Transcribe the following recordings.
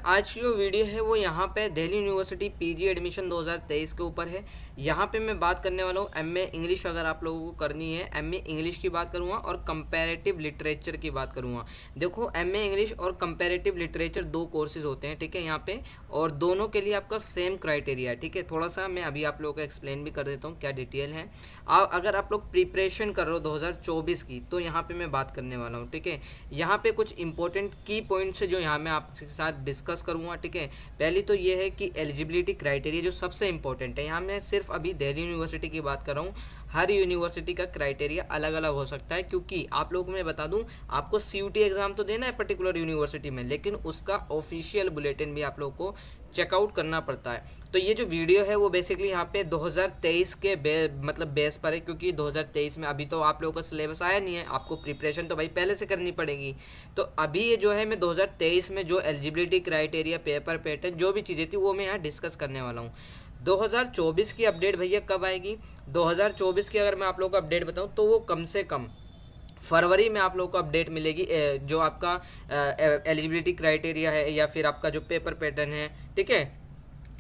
आज की जो वीडियो है वो यहाँ पे दिल्ली यूनिवर्सिटी पीजी एडमिशन 2023 के ऊपर है। यहाँ पे मैं बात करने वाला हूँ एमए इंग्लिश अगर आप लोगों को करनी है, एमए इंग्लिश की बात करूँगा और कंपैरेटिव लिटरेचर की बात करूँगा। देखो एमए इंग्लिश और कंपैरेटिव लिटरेचर दो कोर्सेज होते हैं, ठीक है यहाँ पे, और दोनों के लिए आपका सेम क्राइटेरिया है, ठीक है। थोड़ा सा मैं अभी आप लोगों को एक्सप्लेन भी कर देता हूँ क्या डिटेल है। अगर आप लोग प्रिपरेशन कर रहे हो 2024 की तो यहाँ पे मैं बात करने वाला हूँ, ठीक है। यहाँ पे कुछ इंपॉर्टेंट की पॉइंट्स है जो यहाँ मैं आपके साथ डिस्कस करूँगा, ठीक है। पहली तो ये है कि एलिजिबिलिटी क्राइटेरिया जो सबसे इंपॉर्टेंट है। यहाँ मैं सिर्फ अभी दिल्ली यूनिवर्सिटी की बात कर रहा हूँ, हर यूनिवर्सिटी का क्राइटेरिया अलग अलग हो सकता है, क्योंकि आप लोगों को मैं बता दूं, आपको सीयूटी एग्जाम तो देना है पर्टिकुलर यूनिवर्सिटी में, लेकिन उसका ऑफिशियल बुलेटिन भी आप लोग को चेकआउट करना पड़ता है। तो ये जो वीडियो है वो बेसिकली यहाँ पे 2023 के मतलब बेस पर है, क्योंकि 2023 में अभी तो आप लोगों का सिलेबस आया नहीं है, आपको प्रिपरेशन तो भाई पहले से करनी पड़ेगी। तो अभी ये जो है मैं 2023 में जो एलिजिबिलिटी क्राइटेरिया, पेपर पैटर्न, जो भी चीज़ें थी वो मैं यहाँ डिस्कस करने वाला हूँ। 2024 की अपडेट भैया कब आएगी? 2024 की अगर मैं आप लोगों को अपडेट बताऊं तो वो कम से कम फरवरी में आप लोगों को अपडेट मिलेगी। जो आपका एलिजिबिलिटी क्राइटेरिया है या फिर आपका जो पेपर पैटर्न है, ठीक है,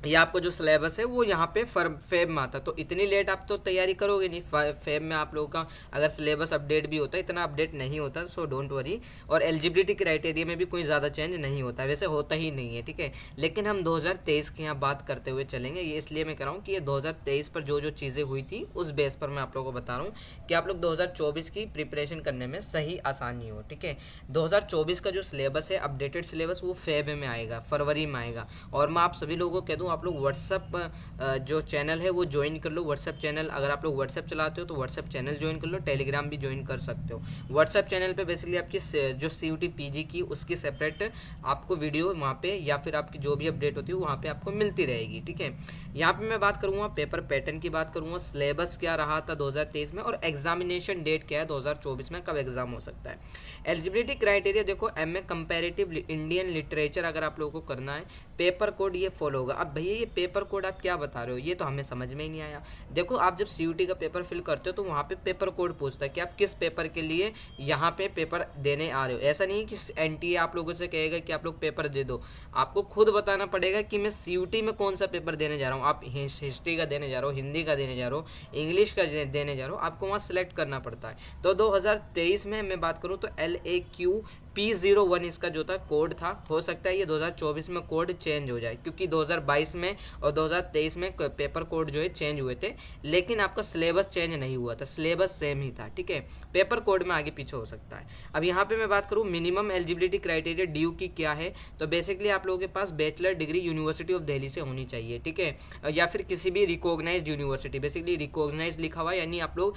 या आपको जो सिलेबस है वो यहाँ पे फेब में आता। तो इतनी लेट आप तो तैयारी करोगे नहीं, फेब में आप लोगों का अगर सिलेबस अपडेट भी होता है, इतना अपडेट नहीं होता, सो डोंट वरी। और एलिजिबिलिटी क्राइटेरिया में भी कोई ज़्यादा चेंज नहीं होता, वैसे होता ही नहीं है, ठीक है। लेकिन हम 2023 की यहाँ बात करते हुए चलेंगे, ये इसलिए मैं कह रहा हूँ कि ये 2023 पर जो जो चीज़ें हुई थी उस बेस पर मैं आप लोगों को बता रहा हूँ कि आप लोग 2024 की प्रिपरेशन करने में सही आसानी हो, ठीक है। 2024 का जो सिलेबस है, अपडेटेड सिलेबस, वो फेब में आएगा, फरवरी में आएगा। और मैं आप सभी लोगों को कह दूँ, आप लोग व्हाट्सएप जो चैनल है वो ज्वाइन कर लो। व्हाट्सएप चैनल, अगर आप लोग व्हाट्सएप चलाते हो तो व्हाट्सएप चैनल ज्वाइन कर लो, टेलीग्राम भी ज्वाइन कर सकते हो। व्हाट्सएप चैनल पे बेसिकली आपकी जो सीयूटी पीजी की उसकी सेपरेट आपको वीडियो वहाँ पे, या फिर आपकी जो भी अपडेट होती है वहाँ पे आपको मिलती रहेगी, ठीक है। यहाँ पे मैं बात करूँगा पेपर पैटर्न की, बात करूँगा सिलेबस क्या रहा था 2023 में, और एग्जामिनेशन डेट क्या है 2024 में, कब एग्जाम हो सकता है। एलिजिबिलिटी क्राइटेरिया देखो, एमए कंपैरेटिव इंडियन लिटरेचर अगर आप लोगों को करना है, पेपर कोड ये फॉलो होगा। अब भैया ये पेपर कोड आप क्या बता रहे हो, ये तो हमें समझ में ही नहीं आया। देखो आप जब सीयूटी का पेपर फिल करते हो तो वहाँ पे पेपर कोड पूछता है कि आप किस पेपर के लिए यहाँ पे पेपर देने आ रहे हो। ऐसा नहीं है कि एनटीए आप लोगों से कहेगा कि आप लोग पेपर दे दो, आपको खुद बताना पड़ेगा कि मैं सीयूटी में कौन सा पेपर देने जा रहा हूँ। आप हिस्ट्री का देने जा रहे हो, हिंदी का देने जा रहे हो, इंग्लिश का देने जा रहे हो, आपको वहाँ सेलेक्ट करना पड़ता है। तो 2023 में मैं बात करूँ तो LAQ P01 इसका जो था कोड था, हो सकता है ये 2024 में कोड चेंज हो जाए, क्योंकि 2022 में और 2023 में पेपर कोड जो है चेंज हुए थे, लेकिन आपका सिलेबस चेंज नहीं हुआ था, सिलेबस सेम ही था, ठीक है। पेपर कोड में आगे पीछे हो सकता है। अब यहाँ पे मैं बात करूँ मिनिमम एलिजिबिलिटी क्राइटेरिया ड्यू की क्या है, तो बेसिकली आप लोगों के पास bachelor degree university of Delhi से होनी चाहिए, ठीक है, या फिर किसी भी रिकॉग्नाइज्ड यूनिवर्सिटी। बेसिकली रिकॉग्नाइज्ड लिखा हुआ है, यानी आप लोग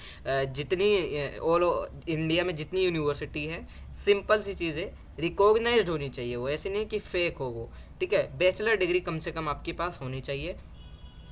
जितनी ऑल इंडिया में जितनी यूनिवर्सिटी है, सिंपल सी चीज़ है, रिकॉग्नाइज्ड होनी चाहिए वो, ऐसे नहीं कि फेक हो वो, ठीक है। बैचलर डिग्री कम से कम आपके पास होनी चाहिए,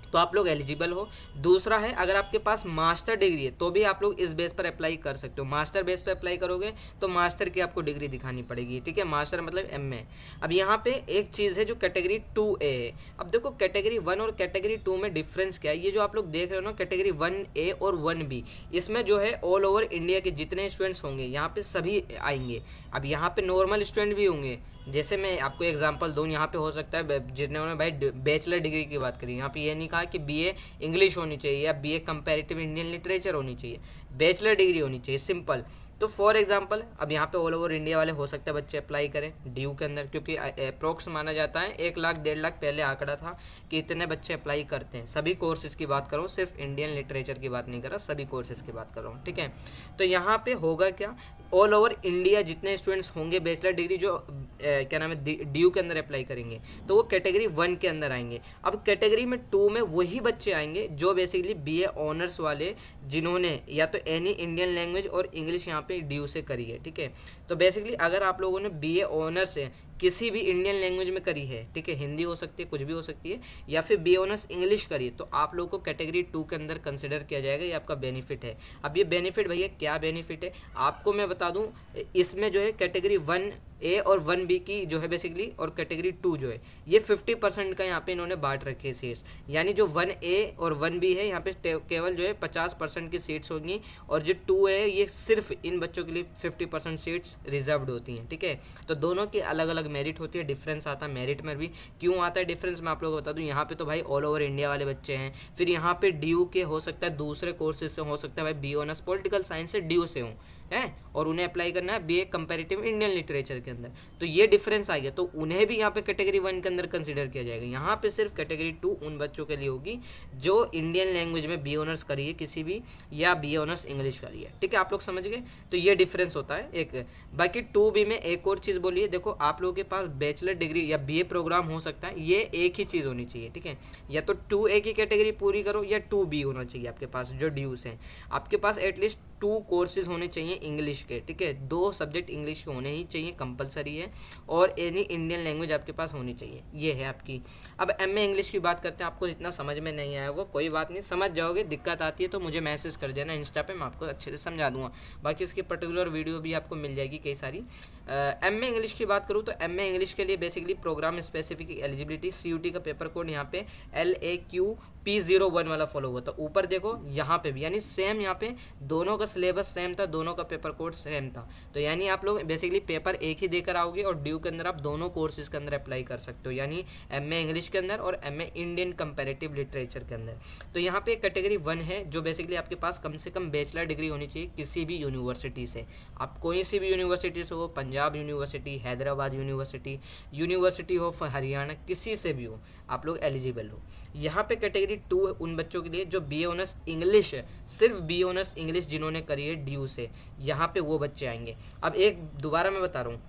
तो आप लोग एलिजिबल हो। दूसरा है, अगर आपके पास मास्टर डिग्री है तो भी आप लोग इस बेस पर अप्लाई कर सकते हो। मास्टर बेस पर अप्लाई करोगे तो मास्टर की आपको डिग्री दिखानी पड़ेगी, ठीक है, मास्टर मतलब एमए। अब यहाँ पे एक चीज़ है जो कैटेगरी 2A है। अब देखो कैटेगरी 1 और कैटेगरी 2 में डिफरेंस क्या है, ये जो आप लोग देख रहे हो ना कैटेगरी 1A और 1B, इसमें जो है ऑल ओवर इंडिया के जितने स्टूडेंट्स होंगे यहाँ पे सभी आएंगे। अब यहाँ पे नॉर्मल स्टूडेंट भी होंगे, जैसे मैं आपको एग्जांपल दूं, यहाँ पे हो सकता है जिन्होंने भाई बैचलर डिग्री की बात करी, यहाँ पे ये नहीं कहा कि बीए इंग्लिश होनी चाहिए या बीए कंपैरेटिव इंडियन लिटरेचर होनी चाहिए, बैचलर डिग्री होनी चाहिए, सिंपल। तो फॉर एग्जांपल अब यहाँ पे ऑल ओवर इंडिया वाले हो सकते हैं बच्चे अप्लाई करें ड्यू के अंदर, क्योंकि अप्रोक्स माना जाता है 1 लाख 1.5 लाख पहले आंकड़ा था कि इतने बच्चे अप्लाई करते हैं। सभी कोर्सेज की बात कर रहा हूँ, सिर्फ इंडियन लिटरेचर की बात नहीं कर रहा, सभी कोर्सेज की बात कर रहा हूँ, ठीक है। तो यहाँ पे होगा क्या, ऑल ओवर इंडिया जितने स्टूडेंट्स होंगे बैचलर डिग्री जो क्या नाम है ड्यू के अंदर अप्लाई करेंगे, तो वो कैटेगरी 1 के अंदर आएंगे। अब कैटेगरी में 2 में वही बच्चे आएंगे जो बेसिकली बीए ऑनर्स वाले, जिन्होंने या तो एनी इंडियन लैंग्वेज और इंग्लिश यहाँ पे ड्यू से करी है, ठीक है। तो बेसिकली अगर आप लोगों ने बीए ऑनर्स है किसी भी इंडियन लैंग्वेज में करी है, ठीक है, हिंदी हो सकती है, कुछ भी हो सकती है, या फिर बी ऑनर्स इंग्लिश करी है, तो आप लोगों को कैटेगरी 2 के अंदर कंसिडर किया जाएगा, ये आपका बेनिफिट है। अब ये बेनिफिट भैया क्या बेनिफिट है आपको मैं बता दूं, इसमें जो है कैटेगरी 1A और 1B की जो है बेसिकली, और कैटेगरी 2 जो है ये 50% का यहाँ पे इन्होंने बांट रखे सीट्स, यानी जो 1A और 1B है यहाँ पे केवल जो है 50% की सीट्स होंगी, और जो 2A है ये सिर्फ इन बच्चों के लिए 50% सीट्स रिजर्व्ड होती हैं, ठीक है। तो दोनों की अलग अलग अलग मेरिट होती है, डिफरेंस आता है मेरिट में भी। क्यों आता है डिफरेंस मैं आप लोगों को बता दूं, यहाँ पे तो भाई ऑल ओवर इंडिया वाले बच्चे हैं, फिर यहाँ पे ड्यू के हो सकता है दूसरे कोर्सेज से, हो सकता है भाई बी ऑनर्स पॉलिटिकल साइंस से ड्यू से हों है, और उन्हें अप्लाई करना है बीए कंपैरेटिव इंडियन लिटरेचर के अंदर, तो ये डिफरेंस आ गया, तो उन्हें भी यहाँ पे कैटेगरी 1 के अंदर कंसीडर किया जाएगा। यहाँ पे सिर्फ कैटेगरी 2 उन बच्चों के लिए होगी जो इंडियन लैंग्वेज में बी ऑनर्स करिए किसी भी, या बी ऑनर्स इंग्लिश करिए, ठीक है, आप लोग समझ गए। तो ये डिफरेंस होता है एक। बाकी 2B में एक और चीज बोलिए, देखो आप लोगों के पास बैचलर डिग्री या बीए प्रोग्राम हो सकता है, ये एक ही चीज होनी चाहिए, ठीक है, या तो 2A की कैटेगरी पूरी करो या 2B होना चाहिए आपके पास जो ड्यूज हैं, आपके पास एटलीस्ट 2 कोर्सेज होने चाहिए इंग्लिश के, ठीक है, 2 सब्जेक्ट इंग्लिश के होने ही चाहिए, कंपलसरी है, और एनी इंडियन लैंग्वेज आपके पास होनी चाहिए, ये है आपकी। अब एमए इंग्लिश की बात करते हैं, आपको इतना समझ में नहीं आया होगा कोई बात नहीं, समझ जाओगे, दिक्कत आती है तो मुझे मैसेज कर देना इंस्टा पे, मैं आपको अच्छे से समझा दूंगा, बाकी इसकी पर्टिकुलर वीडियो भी आपको मिल जाएगी कई सारी। एमए इंग्लिश की बात करूँ तो एमए इंग्लिश के लिए basically program specific eligibility CUT का पेपर कोड यहाँ पे LAQ-P01 वाला फॉलो हुआ था, ऊपर देखो यहाँ पे भी, यानी सेम, यहाँ पे दोनों का सिलेबस सेम था, दोनों का पेपर कोड सेम था, तो यानी आप लोग बेसिकली पेपर एक ही देकर आओगे और ड्यू के अंदर आप दोनों कोर्सेज के अंदर अप्लाई कर सकते हो, यानी एमए इंग्लिश के अंदर और एमए इंडियन कंपैरेटिव लिटरेचर के अंदर। तो यहाँ पे कैटेगरी 1 है जो बेसिकली आपके पास कम से कम बैचलर डिग्री होनी चाहिए किसी भी यूनिवर्सिटी से, आप कोई सी भी यूनिवर्सिटी से हो, Punjab university, Hyderabad university, university of Haryana, किसी से भी हो, आप लोग एलिजिबल हो। यहाँ पे कैटेगरी 2 उन बच्चों के लिए जो बी ऑनर्स इंग्लिश है, सिर्फ बी ऑनर्स इंग्लिश जिन्होंने करी है ड्यू से, यहाँ पे वो बच्चे आएंगे। अब एक दोबारा मैं बता रहा हूँ,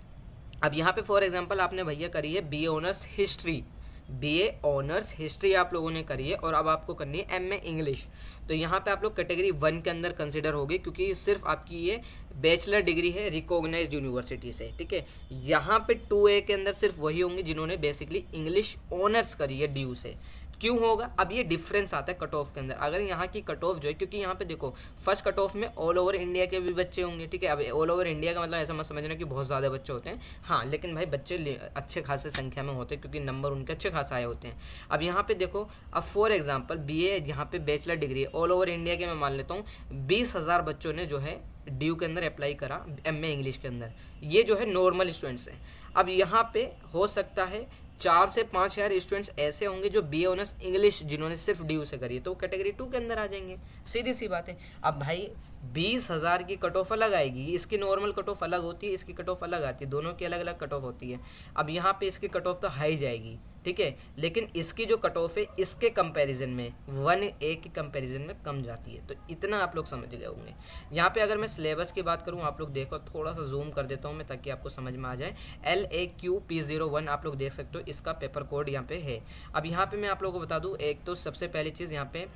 अब यहाँ पे फॉर एग्जांपल आपने भैया करी है B honours history, BA honours history आप लोगों ने करी है, और अब आपको करनी है एमए इंग्लिश, तो यहाँ पे आप लोग कैटेगरी 1 के अंदर कंसिडर होगे, क्योंकि सिर्फ आपकी ये बैचलर डिग्री है रिकॉग्नाइज्ड यूनिवर्सिटी से, ठीक है। यहाँ पे 2A के अंदर सिर्फ वही होंगे जिन्होंने बेसिकली इंग्लिश ऑनर्स करी है ड्यू से। क्यों होगा, अब ये डिफरेंस आता है कट ऑफ के अंदर, अगर यहाँ की कट ऑफ जो है, क्योंकि यहाँ पे देखो फर्स्ट कट ऑफ में ऑल ओवर इंडिया के भी बच्चे होंगे, ठीक है, अब ऑल ओवर इंडिया का मतलब ऐसा मत समझना कि बहुत ज़्यादा बच्चे होते हैं, हाँ, लेकिन भाई बच्चे अच्छे खासे संख्या में होते हैं क्योंकि नंबर उनके अच्छे खासे आए होते हैं। अब यहाँ पे देखो, अब फॉर एग्जाम्पल BA यहाँ पे बैचलर डिग्री है, ऑल ओवर इंडिया के मैं मान लेता हूँ 20,000 बच्चों ने जो है ड्यू के अंदर अप्लाई करा एमए इंग्लिश के अंदर, ये जो है नॉर्मल स्टूडेंट्स हैं। अब यहाँ पे हो सकता है 4 से 5,000 स्टूडेंट्स ऐसे होंगे जो बी ऑनर्स इंग्लिश जिन्होंने सिर्फ ड्यू से करी है, तो कैटेगरी 2 के अंदर आ जाएंगे, सीधी सी बात है। अब भाई 20,000 की कट ऑफ अलग आएगी, इसकी नॉर्मल कट ऑफ अलग होती है, इसकी कट ऑफ अलग आती है, दोनों की अलग अलग कट ऑफ होती है। अब यहाँ पे इसकी कट ऑफ तो हाई जाएगी, ठीक है, लेकिन इसकी जो कट ऑफ है इसके कंपैरिजन में 1A के कंपैरिजन में कम जाती है, तो इतना आप लोग समझ गए होंगे। यहाँ पे अगर मैं सिलेबस की बात करूँ, आप लोग देखो, थोड़ा सा जूम कर देता हूँ मैं ताकि आपको समझ में आ जाए। LAQ-P01 आप लोग देख सकते हो, इसका पेपर कोड यहाँ पे है। अब यहाँ पे मैं आप लोगों को बता दूँ, एक तो सबसे पहली चीज़ यहाँ पे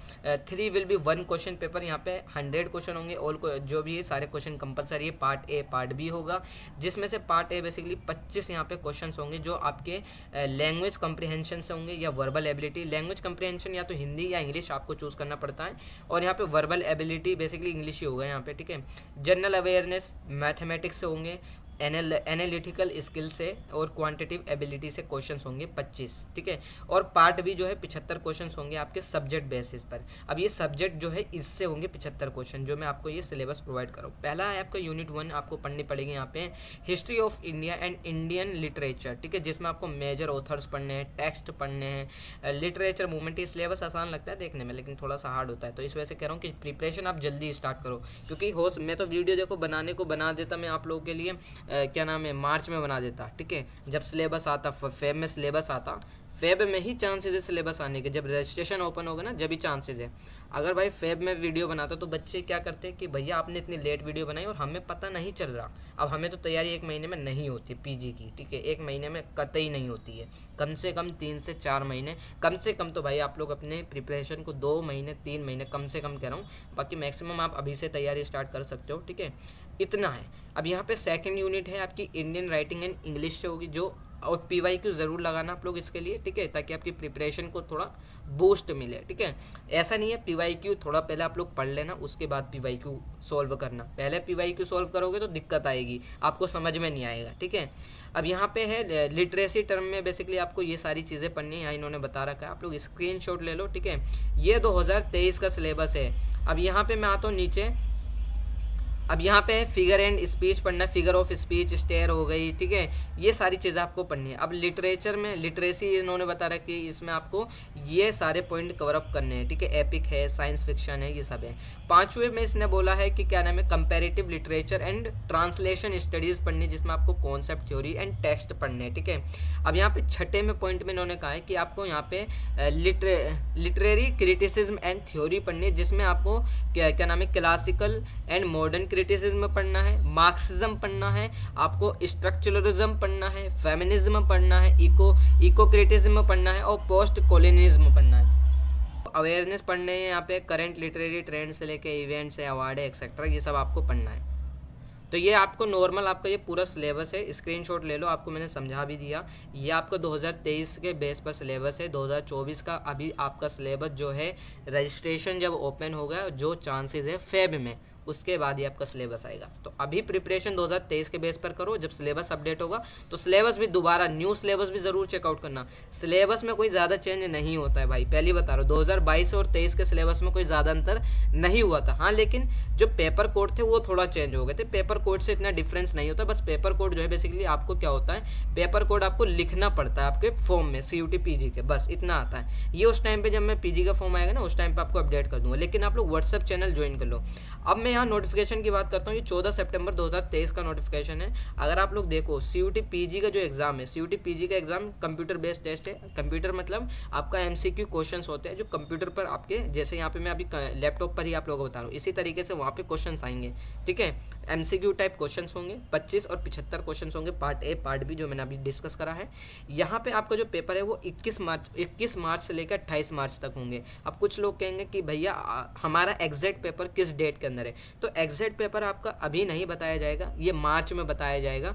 3 विल बी 1 क्वेश्चन पेपर, यहाँ पे 100 क्वेश्चन होंगे, ऑल जो भी है सारे क्वेश्चन कंपलसरी है, पार्ट A पार्ट B होगा, जिसमें से पार्ट A बेसिकली 25 यहाँ पे क्वेश्चन होंगे जो आपके लैंग्वेज कंप्रीहेंशन से होंगे या वर्बल एबिलिटी। लैंग्वेज कंप्रीहेंशन या तो हिंदी या इंग्लिश आपको चूज करना पड़ता है, और यहाँ पे वर्बल एबिलिटी बेसिकली इंग्लिश ही होगा यहाँ पे, ठीक है। जनरल अवेयरनेस मैथमेटिक्स से होंगे, एनालिटिकल स्किल से और क्वांटिटिव एबिलिटी से क्वेश्चंस होंगे 25, ठीक है। और पार्ट भी जो है 75 क्वेश्चंस होंगे आपके सब्जेक्ट बेसिस पर। अब ये सब्जेक्ट जो है इससे होंगे 75 क्वेश्चन, जो मैं आपको ये सिलेबस प्रोवाइड कर रहा हूँ। पहला है आपका यूनिट 1, आपको पढ़नी पड़ेगी यहाँ पे history of India and Indian literature, ठीक है, जिसमें आपको मेजर ऑथर्स पढ़ने हैं, टेक्स्ट पढ़ने हैं, लिटरेचर मूवमेंट। ये सिलेबस आसान लगता है देखने में लेकिन थोड़ा सा हार्ड होता है, तो इस वजह से कह रहा हूँ कि प्रिपरेशन आप जल्दी स्टार्ट करो, क्योंकि हो मैं तो वीडियो देखो बनाने को बना देता मैं आप लोगों के लिए, क्या नाम है, मार्च में बना देता, ठीक है, जब सिलेबस आता, फेब में सिलेबस आता, फेब में ही चांसेस है सिलेबस आने के, जब रजिस्ट्रेशन ओपन होगा ना जब ही चांसेस है। अगर भाई फेब में वीडियो बनाता तो बच्चे क्या करते हैं कि भैया आपने इतनी लेट वीडियो बनाई और हमें पता नहीं चल रहा। अब हमें तो तैयारी 1 महीने में नहीं होती पीजी की, ठीक है, 1 महीने में कतई नहीं होती है, कम से कम 3 से 4 महीने, कम से कम तो भाई आप लोग अपने प्रिपरेशन को 2 महीने 3 महीने कम से कम कह रहा हूँ, बाकी मैक्सिमम आप अभी से तैयारी स्टार्ट कर सकते हो, ठीक है, इतना है। अब यहाँ पे सेकंड यूनिट है आपकी इंडियन राइटिंग एंड इंग्लिश से होगी, जो और PYQ जरूर लगाना आप लोग इसके लिए, ठीक है, ताकि आपकी प्रिपरेशन को थोड़ा बूस्ट मिले, ठीक है। ऐसा नहीं है PYQ थोड़ा पहले आप लोग पढ़ लेना उसके बाद PYQ सॉल्व करना, पहले PYQ सॉल्व करोगे तो दिक्कत आएगी, आपको समझ में नहीं आएगा, ठीक है। अब यहाँ पे है लिटरेसी टर्म में बेसिकली आपको ये सारी चीज़ें पढ़नी है, यहाँ इन्होंने बता रखा है, आप लोग स्क्रीनशॉट ले लो, ठीक है। ये 2023 का सिलेबस है। अब यहाँ पे मैं आता हूँ नीचे, अब यहाँ पे फिगर एंड स्पीच पढ़ना है, फिगर ऑफ स्पीच, स्टेयर हो गई, ठीक है, ये सारी चीज़ें आपको पढ़नी है। अब लिटरेचर में लिटरेसी इन्होंने बता रहा कि इसमें आपको ये सारे पॉइंट कवर अप करने हैं, ठीक है, एपिक है, साइंस फिक्शन है, ये सब है। पांचवें में इसने बोला है कि क्या नाम है, comparative literature and translation studies पढ़नी, जिसमें आपको कॉन्सेप्ट थ्योरी एंड टेक्स्ट पढ़ने हैं, ठीक है। अब यहाँ पे छठे में पॉइंट में इन्होंने कहा है कि आपको यहाँ पे लिटरेरी क्रिटिसिज्म एंड थ्योरी पढ़नी है, जिसमें आपको क्या नाम है, क्लासिकल एंड मॉडर्न क्रिटिसिज्म पढ़ना है, मार्क्सिज्म पढ़ना है, आपको स्ट्रक्चरलिज्म पढ़ना है, फेमिनिज्म पढ़ना है, इको क्रिटिसिज्म पढ़ना है और पोस्ट कॉलोनिज्म पढ़ना है। अवेयरनेस पढ़ने हैं यहाँ पे, करंट लिटरेरी ट्रेंड से लेके इवेंट्स है, अवार्ड है, एक्सेट्रा, ये सब आपको पढ़ना है। तो ये आपको नॉर्मल आपका ये पूरा सिलेबस है, स्क्रीनशॉट ले लो, आपको मैंने समझा भी दिया। ये आपका 2023 के बेस पर सिलेबस है। 2024 का अभी आपका सिलेबस जो है, रजिस्ट्रेशन जब ओपन होगा, जो चांसेस है फेब में, उसके बाद ही आपका सिलेबस आएगा। तो अभी प्रिपरेशन 2023 के बेस पर करो, जब सिलेबस अपडेट होगा तो सिलेबस भी दोबारा न्यू सिलेबस भी जरूर चेकआउट करना। सिलेबस में कोई ज़्यादा चेंज नहीं होता है भाई, पहले बता रहा हूँ, 2022 और 23 के सिलेबस में कोई ज़्यादा अंतर नहीं हुआ था। हाँ, लेकिन जो पेपर कोड थे वो थोड़ा चेंज हो गए थे, पेपर कोड से इतना डिफरेंस नहीं होता। बस पेपर कोड जो है बेसिकली आपको क्या होता है, पेपर कोड आपको लिखना पड़ता है आपके फॉर्म में, CUT PG के, बस इतना आता है। ये उस टाइम पे जब मैं PG का फॉर्म आएगा ना, उस टाइम पे आपको अपडेट कर दूंगा, लेकिन आप लोग व्हाट्सएप चैनल ज्वाइन कर लो। अब मैं यहाँ नोटिफिकेशन की बात करता हूँ, ये 14 सितंबर 2023 का नोटिफिकेशन है। अगर आप लोग देखो, CUT PG का जो एग्जाम है, CUT PG का एग्जाम कंप्यूटर बेस्ड टेस्ट है। कंप्यूटर मतलब आपका MCQ क्वेश्चंस होते हैं जो कंप्यूटर पर आपके, जैसे यहाँ पे मैं अभी लैपटॉप पर ही आप लोगों को बता रहा हूँ, इसी तरीके से वहाँ पे क्वेश्चंस आएंगे, ठीक है। MCQ टाइप क्वेश्चंस होंगे, 25 और 75 क्वेश्चंस होंगे, पार्ट ए पार्ट बी, जो मैंने अभी डिस्कस करा है। यहाँ पे आपका जो पेपर है वो 21 मार्च से लेकर 28 मार्च तक होंगे। अब कुछ लोग कहेंगे कि भैया हमारा एग्जैक्ट पेपर किस डेट के अंदर है, तो एग्जैक्ट पेपर आपका अभी नहीं बताया जाएगा, ये मार्च में बताया जाएगा।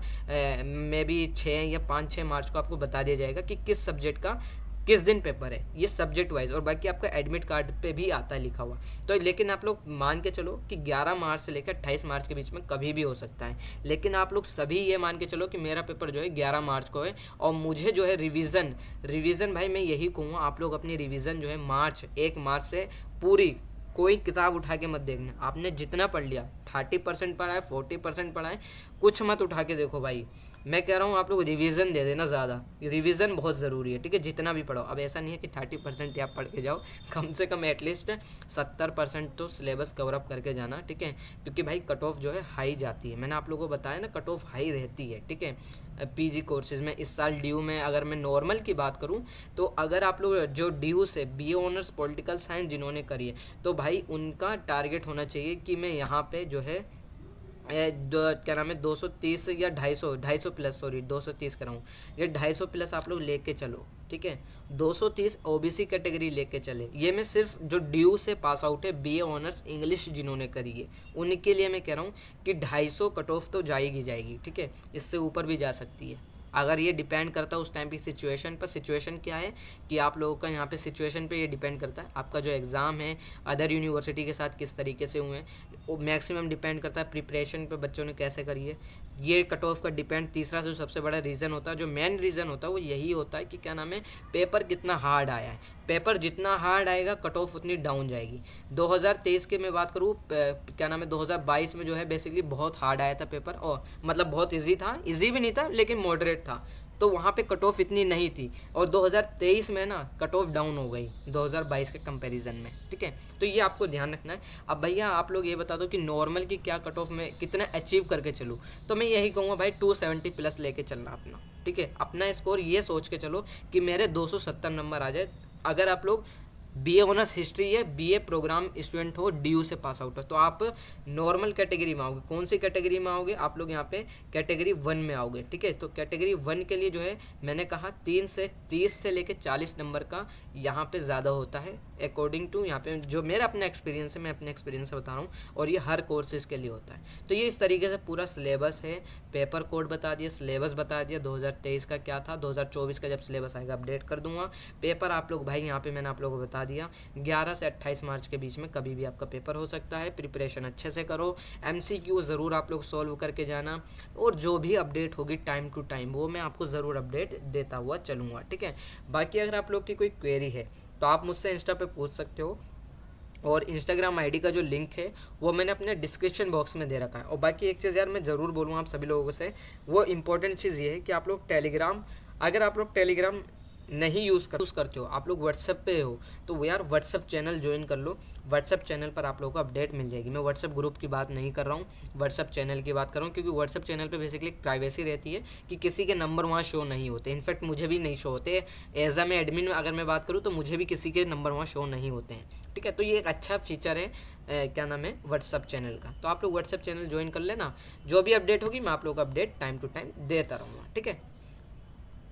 मे बी 6 या 5-6 मार्च को आपको बता दिया जाएगा कि किस सब्जेक्ट का किस दिन पेपर है, ये सब्जेक्ट वाइज, और बाकी आपका एडमिट कार्ड पे भी आता है लिखा हुआ। तो लेकिन आप लोग मान के चलो कि 11 मार्च से लेकर 28 मार्च के बीच में कभी भी हो सकता है। लेकिन आप लोग सभी ये मान के चलो कि मेरा पेपर जो है 11 मार्च को है, और मुझे जो है रिवीजन भाई मैं यही कहूँगा, आप लोग अपनी रिवीजन जो है 1 मार्च से पूरी, कोई किताब उठा के मत देखना, आपने जितना पढ़ लिया, 30% पढ़ा है, 40% पढ़ा है, कुछ मत उठा के देखो भाई। मैं कह रहा हूँ आप लोग रिवीजन दे देना ज़्यादा, रिवीजन बहुत ज़रूरी है, ठीक है, जितना भी पढ़ो। अब ऐसा नहीं है कि 30% आप पढ़ के जाओ, कम से कम एटलीस्ट 70% तो सिलेबस कवर अप करके जाना, ठीक है, क्योंकि भाई कट ऑफ जो है हाई जाती है, मैंने आप लोगों को बताया ना, कट ऑफ हाई रहती है, ठीक है। PG कोर्सेज में इस साल ड्यू में, अगर मैं नॉर्मल की बात करूं, तो अगर आप लोग जो ड्यू से BA ऑनर्स पॉलिटिकल साइंस जिन्होंने करी है, तो भाई उनका टारगेट होना चाहिए कि मैं यहाँ पे जो है क्या नाम है 230 या 250 प्लस, सॉरी 230 कराऊँ, ये 250 प्लस आप लोग लेके चलो, ठीक है। 230 OBC कैटेगरी लेके चले, ये मैं सिर्फ जो ड्यू से पास आउट है BA ऑनर्स इंग्लिश जिन्होंने करी है, उनके लिए मैं कह रहा हूँ कि 250 कट ऑफ तो जाएगी, ठीक है, इससे ऊपर भी जा सकती है। अगर ये डिपेंड करता है उस टाइम की सिचुएशन पर, सिचुएशन क्या है कि आप लोगों का यहाँ पे सिचुएशन पे ये डिपेंड करता है, आपका जो एग्ज़ाम है अदर यूनिवर्सिटी के साथ किस तरीके से हुए हैं, वो मैक्सिमम डिपेंड करता है प्रिपरेशन पे बच्चों ने कैसे करी है, ये कट ऑफ का डिपेंड। तीसरा जो सबसे बड़ा रीज़न होता है, जो मेन रीज़न होता है, वो यही होता है कि क्या नाम है, पेपर कितना हार्ड आया है। पेपर जितना हार्ड आएगा कट ऑफ उतनी डाउन जाएगी। 2023 की मैं बात करूँ, क्या नाम है 2022 में जो है बेसिकली बहुत हार्ड आया था पेपर, और मतलब बहुत इजी था, इजी भी नहीं था लेकिन मॉडरेट था, तो वहाँ पे कट ऑफ इतनी नहीं थी। और 2023 में ना कट ऑफ डाउन हो गई 2022 के कंपैरिजन में, ठीक है, तो ये आपको ध्यान रखना है। अब भैया आप लोग ये बता दो कि नॉर्मल की क्या कट ऑफ में कितना अचीव करके चलूँ, तो मैं यही कहूँगा भाई 270 प्लस लेके चलना अपना, ठीक है, अपना स्कोर ये सोच के चलो कि मेरे 270 नंबर आ जाए। अगर आप लोग BA ऑनर्स हिस्ट्री या BA प्रोग्राम स्टूडेंट हो, DU से पास आउट हो, तो आप नॉर्मल कैटेगरी में आओगे। कौन सी कैटेगरी में आओगे, आप लोग यहाँ पे कैटेगरी 1 में आओगे, ठीक है। तो कैटेगरी 1 के लिए जो है मैंने कहा 3 से 30 से लेके 40 नंबर का यहाँ पे ज़्यादा होता है, अकॉर्डिंग टू यहाँ पे जो मेरा अपना एक्सपीरियंस है, मैं अपने एक्सपीरियंस से बता रहा हूँ, और ये हर कोर्सेज के लिए होता है। तो ये इस तरीके से पूरा सिलेबस है, पेपर कोड बता दिया, सिलेबस बता दिया, 2023 का क्या था, 2024 का जब सिलेबस आएगा अपडेट कर दूंगा। पेपर आप लोग भाई यहाँ पे मैंने आप लोगों को बता दिया, 11 से 28 मार्च के बीच में कभी भी आपका पेपर हो सकता है। प्रिपरेशन अच्छे से करो, MCQ ज़रूर आप लोग सॉल्व करके जाना, और जो भी अपडेट होगी टाइम टू टाइम वो मैं आपको ज़रूर अपडेट देता हुआ चलूँगा, ठीक है। बाकी अगर आप लोग की कोई क्वेरी है तो आप मुझसे इंस्टा पे पूछ सकते हो, और इंस्टाग्राम आईडी का जो लिंक है वो मैंने अपने डिस्क्रिप्शन बॉक्स में दे रखा है। और बाकी एक चीज़ यार मैं ज़रूर बोलूँ आप सभी लोगों से, वो इंपॉर्टेंट चीज़ ये है कि आप लोग टेलीग्राम, अगर आप लोग टेलीग्राम नहीं यूज़ करते हो, आप लोग व्हाट्सएप पे हो, तो वो यार व्हाट्सएप चैनल ज्वाइन कर लो। व्हाट्सएप चैनल पर आप लोगों को अपडेट मिल जाएगी। मैं व्हाट्सएप ग्रुप की बात नहीं कर रहा हूँ, व्हाट्सएप चैनल की बात कर रहा हूँ, क्योंकि व्हाट्सएप चैनल पे बेसिकली प्राइवेसी रहती है कि किसी के नंबर वहाँ शो नहीं होते। इनफैक्ट मुझे भी नहीं शो होते। एज मैं एडमिन अगर मैं बात करूँ तो मुझे भी किसी के नंबर वहाँ शो नहीं होते हैं। ठीक है, तो ये एक अच्छा फीचर है क्या नाम है, व्हाट्सएप चैनल का। तो आप लोग व्हाट्सएप चैनल ज्वाइन कर लेना। जो भी अपडेट होगी मैं आप लोग को अपडेट टाइम टू टाइम देता रहूँगा। ठीक है।